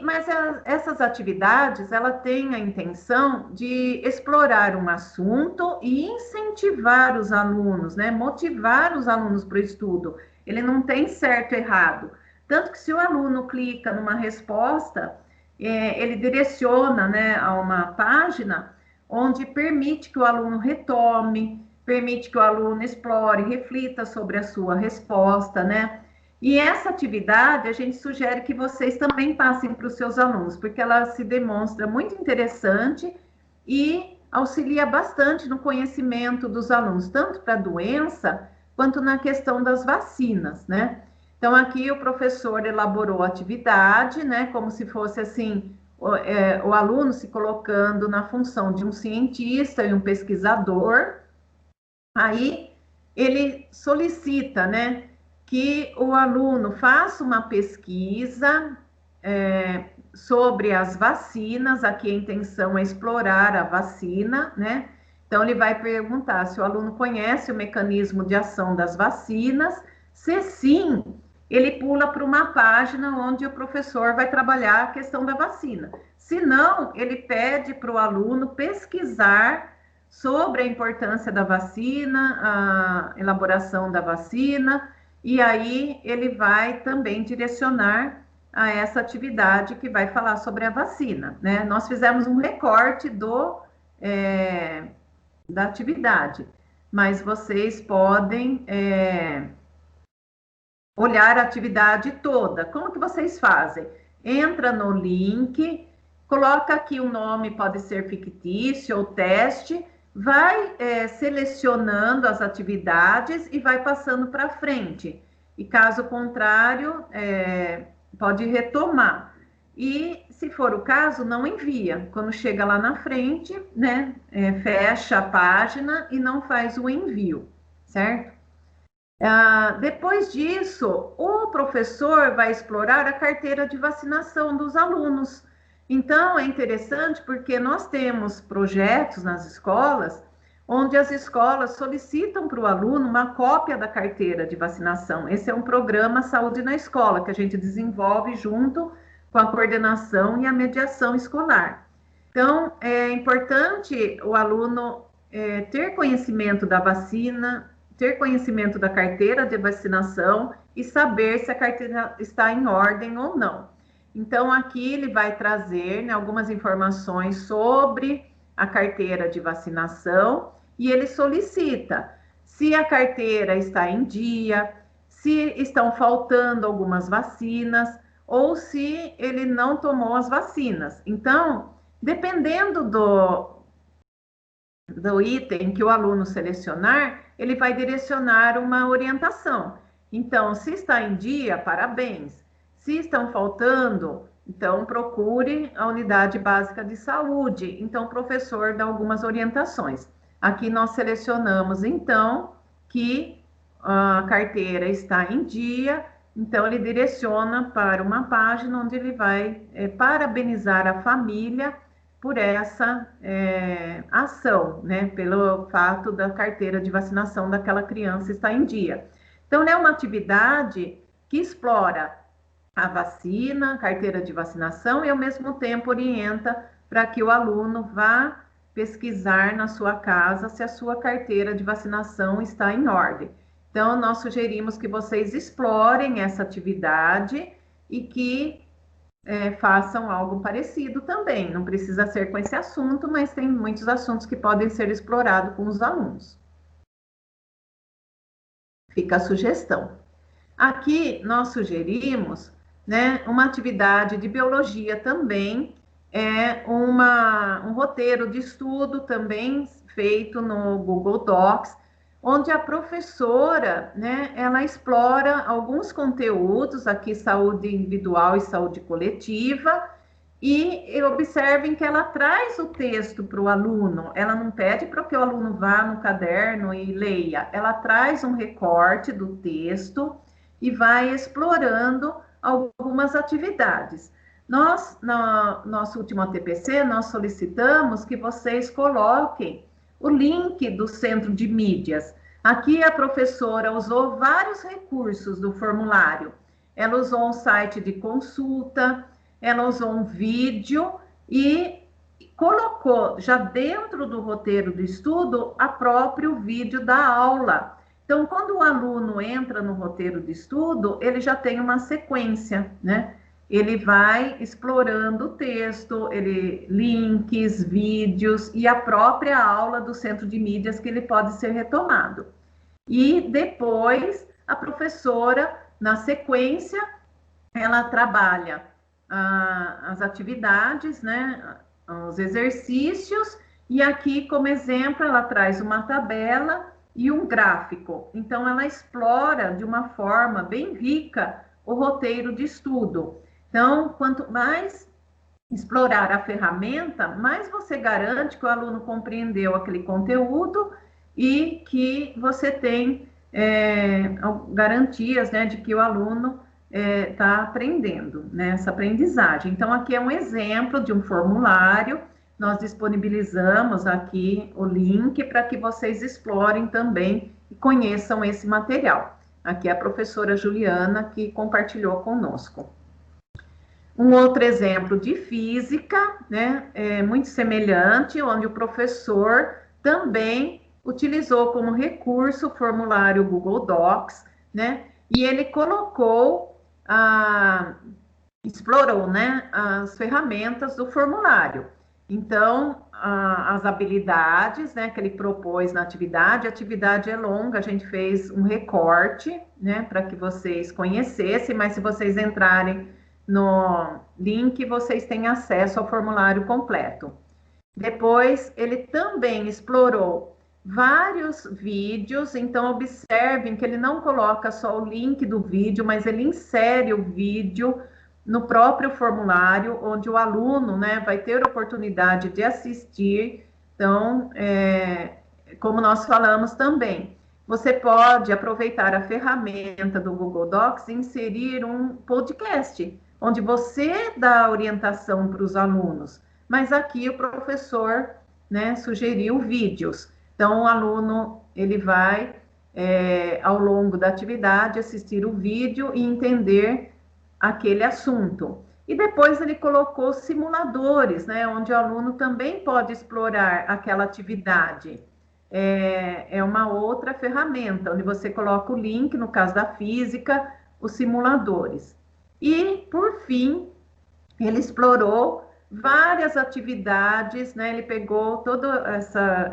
Speaker 1: Mas essas atividades, ela tem a intenção de explorar um assunto e incentivar os alunos, né, motivar os alunos para o estudo. Ele não tem certo e errado. Tanto que se o aluno clica numa resposta, ele direciona, né, a uma página onde permite que o aluno retome, permite que o aluno explore, reflita sobre a sua resposta, né? E essa atividade a gente sugere que vocês também passem para os seus alunos, porque ela se demonstra muito interessante e auxilia bastante no conhecimento dos alunos, tanto para a doença quanto na questão das vacinas, né? Então, aqui o professor elaborou a atividade, né, como se fosse assim, o aluno se colocando na função de um cientista e um pesquisador. Aí ele solicita, né, que o aluno faça uma pesquisa sobre as vacinas. Aqui a intenção é explorar a vacina, né? Então ele vai perguntar se o aluno conhece o mecanismo de ação das vacinas. Se sim, ele pula para uma página onde o professor vai trabalhar a questão da vacina. Se não, ele pede para o aluno pesquisar sobre a importância da vacina, a elaboração da vacina, e aí ele vai também direcionar a essa atividade que vai falar sobre a vacina, né? Nós fizemos um recorte da atividade, mas vocês podem olhar a atividade toda. Como que vocês fazem? Entra no link, coloca aqui o nome, pode ser fictício ou teste, vai selecionando as atividades e vai passando para frente. E caso contrário, pode retomar. E, se for o caso, não envia. Quando chega lá na frente, né, fecha a página e não faz o envio, certo? Depois disso, o professor vai explorar a carteira de vacinação dos alunos. Então, é interessante porque nós temos projetos nas escolas onde as escolas solicitam para o aluno uma cópia da carteira de vacinação. Esse é um programa Saúde na Escola, que a gente desenvolve junto com a coordenação e a mediação escolar. Então, é importante o aluno ter conhecimento da vacina, ter conhecimento da carteira de vacinação e saber se a carteira está em ordem ou não. Então, aqui ele vai trazer, né, algumas informações sobre a carteira de vacinação e ele solicita se a carteira está em dia, se estão faltando algumas vacinas ou se ele não tomou as vacinas. Então, dependendo do item que o aluno selecionar, ele vai direcionar uma orientação. Então, se está em dia, parabéns. Se estão faltando, então procure a unidade básica de saúde. Então, o professor dá algumas orientações. Aqui nós selecionamos, então, que a carteira está em dia, então ele direciona para uma página onde ele vai parabenizar a família por essa ação, né, pelo fato da carteira de vacinação daquela criança estar em dia. Então, é uma atividade que explora a vacina, a carteira de vacinação e, ao mesmo tempo, orienta para que o aluno vá pesquisar na sua casa se a sua carteira de vacinação está em ordem. Então, nós sugerimos que vocês explorem essa atividade e que façam algo parecido também. Não precisa ser com esse assunto, mas tem muitos assuntos que podem ser explorados com os alunos. Fica a sugestão. Aqui nós sugerimos, né, uma atividade de biologia também, um roteiro de estudo também feito no Google Docs, onde a professora, né, ela explora alguns conteúdos, aqui saúde individual e saúde coletiva, e observem que ela traz o texto para o aluno, ela não pede para que o aluno vá no caderno e leia, ela traz um recorte do texto e vai explorando algumas atividades. Nós, no nosso último ATPC, nós solicitamos que vocês coloquem o link do centro de mídias. Aqui a professora usou vários recursos do formulário. Ela usou um site de consulta, ela usou um vídeo e colocou já dentro do roteiro do estudo a próprio vídeo da aula. Então, quando o aluno entra no roteiro de estudo, ele já tem uma sequência, né? Ele vai explorando o texto, links, vídeos e a própria aula do centro de mídias que ele pode ser retomado. E depois a professora na sequência, ela trabalha as atividades, né, os exercícios, e aqui, como exemplo, ela traz uma tabela e um gráfico. Então, ela explora de uma forma bem rica o roteiro de estudo. Então, quanto mais explorar a ferramenta, mais você garante que o aluno compreendeu aquele conteúdo e que você tem garantias, né, de que o aluno está aprendendo, né, essa aprendizagem. Então, aqui é um exemplo de um formulário, nós disponibilizamos aqui o link para que vocês explorem também e conheçam esse material. Aqui é a professora Juliana que compartilhou conosco. Um outro exemplo de física, né, muito semelhante, onde o professor também utilizou como recurso o formulário Google Docs, né, e ele colocou, explorou, né, as ferramentas do formulário. Então, as habilidades, né, que ele propôs na atividade, a atividade é longa, a gente fez um recorte, né, para que vocês conhecessem, mas se vocês entrarem no link, vocês têm acesso ao formulário completo. Depois, ele também explorou vários vídeos, então observem que ele não coloca só o link do vídeo, mas ele insere o vídeo no próprio formulário, onde o aluno, né, vai ter oportunidade de assistir. Então, como nós falamos também, você pode aproveitar a ferramenta do Google Docs e inserir um podcast, onde você dá orientação para os alunos, mas aqui o professor, né, sugeriu vídeos. Então, o aluno, ele vai, ao longo da atividade, assistir o vídeo e entender aquele assunto. E depois ele colocou simuladores, né, onde o aluno também pode explorar aquela atividade. É uma outra ferramenta, onde você coloca o link, no caso da física, os simuladores. E, por fim, ele explorou várias atividades, né? Ele pegou todo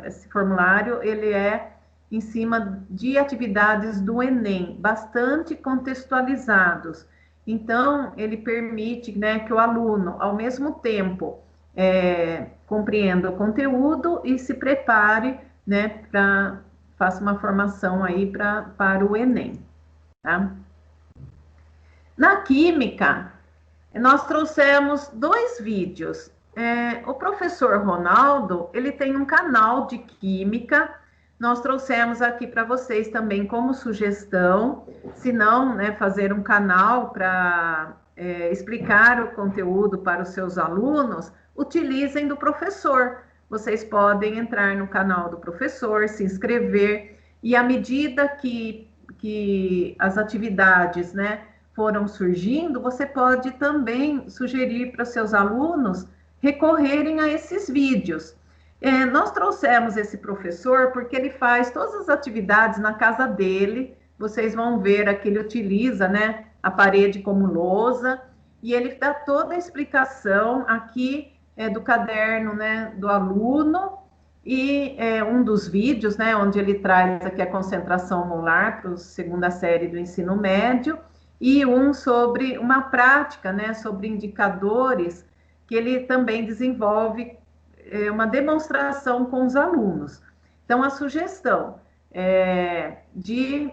Speaker 1: esse formulário, ele é em cima de atividades do Enem, bastante contextualizados. Então, ele permite, né, que o aluno, ao mesmo tempo, compreenda o conteúdo e se prepare, né, faça uma formação aí para o Enem, tá? Na química, nós trouxemos 2 vídeos. O professor Ronaldo, ele tem um canal de química, nós trouxemos aqui para vocês também como sugestão, se não, né, fazer um canal para explicar o conteúdo para os seus alunos, utilizem do professor. Vocês podem entrar no canal do professor, se inscrever, e à medida que as atividades, né, foram surgindo, você pode também sugerir para os seus alunos recorrerem a esses vídeos. Nós trouxemos esse professor porque ele faz todas as atividades na casa dele, vocês vão ver aqui, ele utiliza, né, a parede como lousa, e ele dá toda a explicação aqui do caderno, né, do aluno, e um dos vídeos, né, onde ele traz aqui a concentração molar para a segunda série do ensino médio, e um sobre uma prática, né, sobre indicadores, que ele também desenvolve uma demonstração com os alunos. Então, a sugestão é de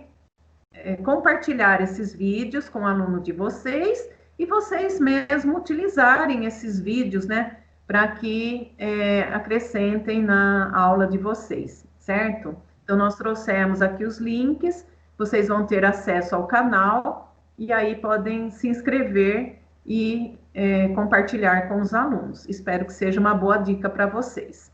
Speaker 1: compartilhar esses vídeos com o aluno de vocês e vocês mesmos utilizarem esses vídeos, né, para que acrescentem na aula de vocês, certo? Então, nós trouxemos aqui os links, vocês vão ter acesso ao canal, e aí podem se inscrever e compartilhar com os alunos. Espero que seja uma boa dica para vocês.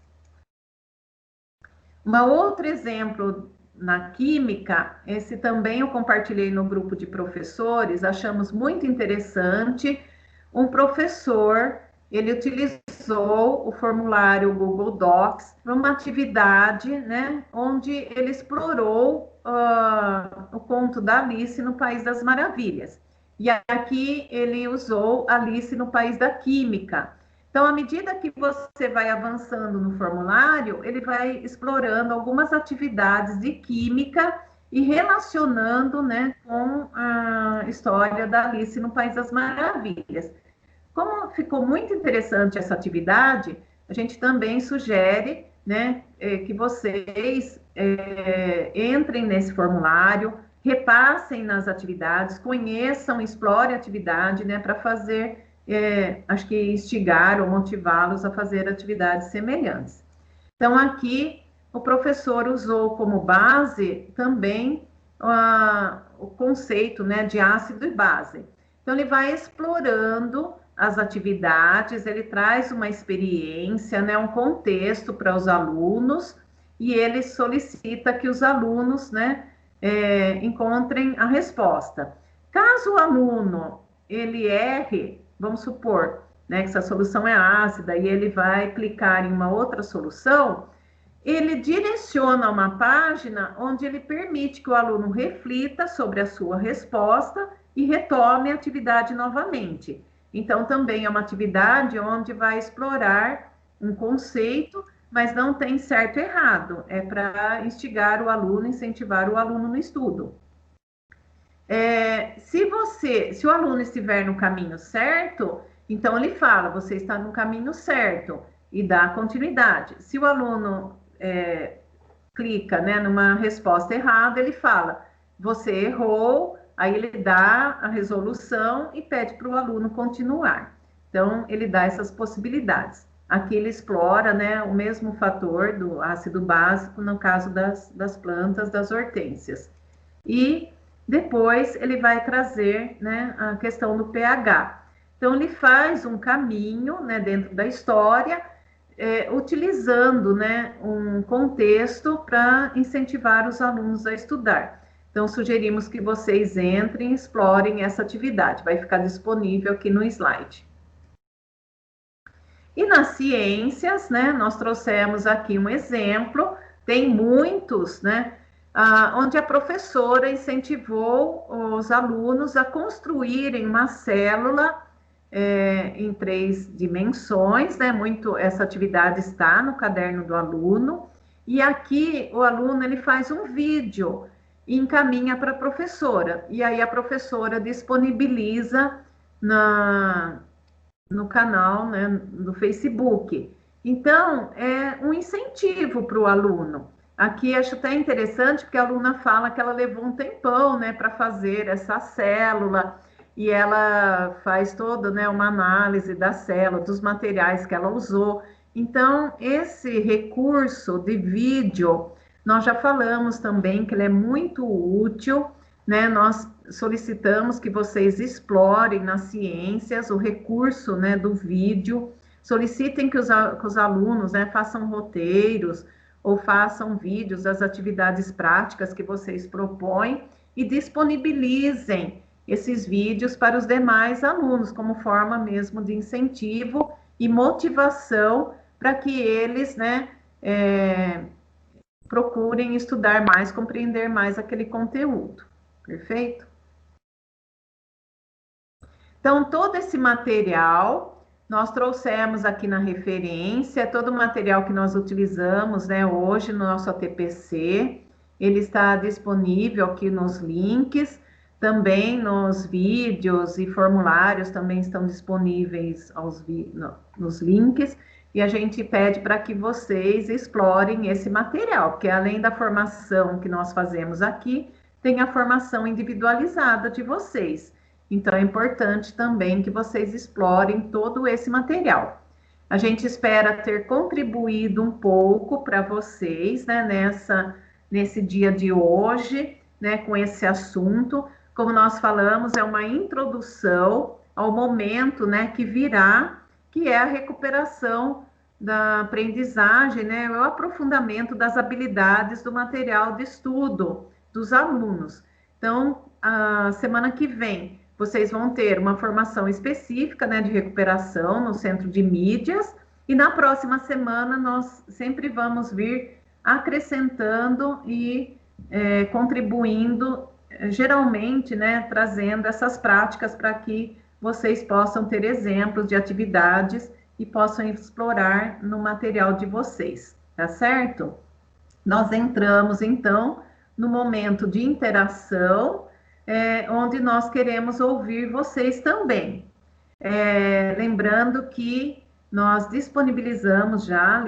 Speaker 1: Um outro exemplo na química, esse também eu compartilhei no grupo de professores, achamos muito interessante. Um professor, ele utilizou o formulário Google Docs para uma atividade, né, onde ele explorou o conto da Alice no País das Maravilhas. E aqui ele usou Alice no País da Química. Então, à medida que você vai avançando no formulário, ele vai explorando algumas atividades de química e relacionando, né, com a história da Alice no País das Maravilhas. Como ficou muito interessante essa atividade, a gente também sugere, né, que vocês entrem nesse formulário, repassem nas atividades, conheçam, explorem a atividade, né, para fazer, acho que instigar ou motivá-los a fazer atividades semelhantes. Então, aqui, o professor usou como base também o conceito, né, de ácido e base. Então, ele vai explorando as atividades, ele traz uma experiência, né, um contexto para os alunos, e ele solicita que os alunos, né, encontrem a resposta. Caso o aluno ele erre, vamos supor, né, que essa solução é ácida e ele vai clicar em uma outra solução, ele direciona uma página onde ele permite que o aluno reflita sobre a sua resposta e retome a atividade novamente. Então, também é uma atividade onde vai explorar um conceito, mas não tem certo e errado, é para instigar o aluno, incentivar o aluno no estudo. Se o aluno estiver no caminho certo, então ele fala, você está no caminho certo, e dá continuidade. Se o aluno clica, né, numa resposta errada, ele fala, você errou, aí ele dá a resolução e pede para o aluno continuar. Então, ele dá essas possibilidades. Aqui ele explora, né, o mesmo fator do ácido básico no caso das plantas, das hortênsias. E depois ele vai trazer, né, a questão do pH. Então, ele faz um caminho, né, dentro da história, utilizando, né, um contexto para incentivar os alunos a estudar. Então, sugerimos que vocês entrem e explorem essa atividade. Vai ficar disponível aqui no slide. E nas ciências, né, nós trouxemos aqui um exemplo, tem muitos, né, onde a professora incentivou os alunos a construírem uma célula em 3 dimensões, né? Essa atividade está no caderno do aluno, e aqui o aluno ele faz um vídeo e encaminha para a professora, e aí a professora disponibiliza no canal, né, do Facebook. Então, é um incentivo para o aluno. Aqui acho até interessante, porque a aluna fala que ela levou um tempão, né, para fazer essa célula, e ela faz toda, né, uma análise da célula, dos materiais que ela usou. Então, esse recurso de vídeo, nós já falamos também que ele é muito útil, né? Nós solicitamos que vocês explorem nas ciências o recurso, né, do vídeo, solicitem que os alunos, né, façam roteiros ou façam vídeos das atividades práticas que vocês propõem e disponibilizem esses vídeos para os demais alunos, como forma mesmo de incentivo e motivação para que eles, né, procurem estudar mais, compreender mais aquele conteúdo. Perfeito? Então, todo esse material nós trouxemos aqui na referência, todo o material que nós utilizamos, né, hoje no nosso ATPC, ele está disponível aqui nos links, também nos vídeos e formulários também estão disponíveis nos links, e a gente pede para que vocês explorem esse material, porque além da formação que nós fazemos aqui, tem a formação individualizada de vocês. Então, é importante também que vocês explorem todo esse material. A gente espera ter contribuído um pouco para vocês, né, nesse dia de hoje, né, com esse assunto. Como nós falamos, é uma introdução ao momento, né, que virá, que é a recuperação da aprendizagem, né, o aprofundamento das habilidades do material de estudo dos alunos. Então, a semana que vem, vocês vão ter uma formação específica, né, de recuperação no Centro de Mídias, e na próxima semana nós sempre vamos vir acrescentando e contribuindo, geralmente, né, trazendo essas práticas para que vocês possam ter exemplos de atividades e possam explorar no material de vocês, tá certo? Nós entramos, então, no momento de interação, onde nós queremos ouvir vocês também. Lembrando que nós disponibilizamos já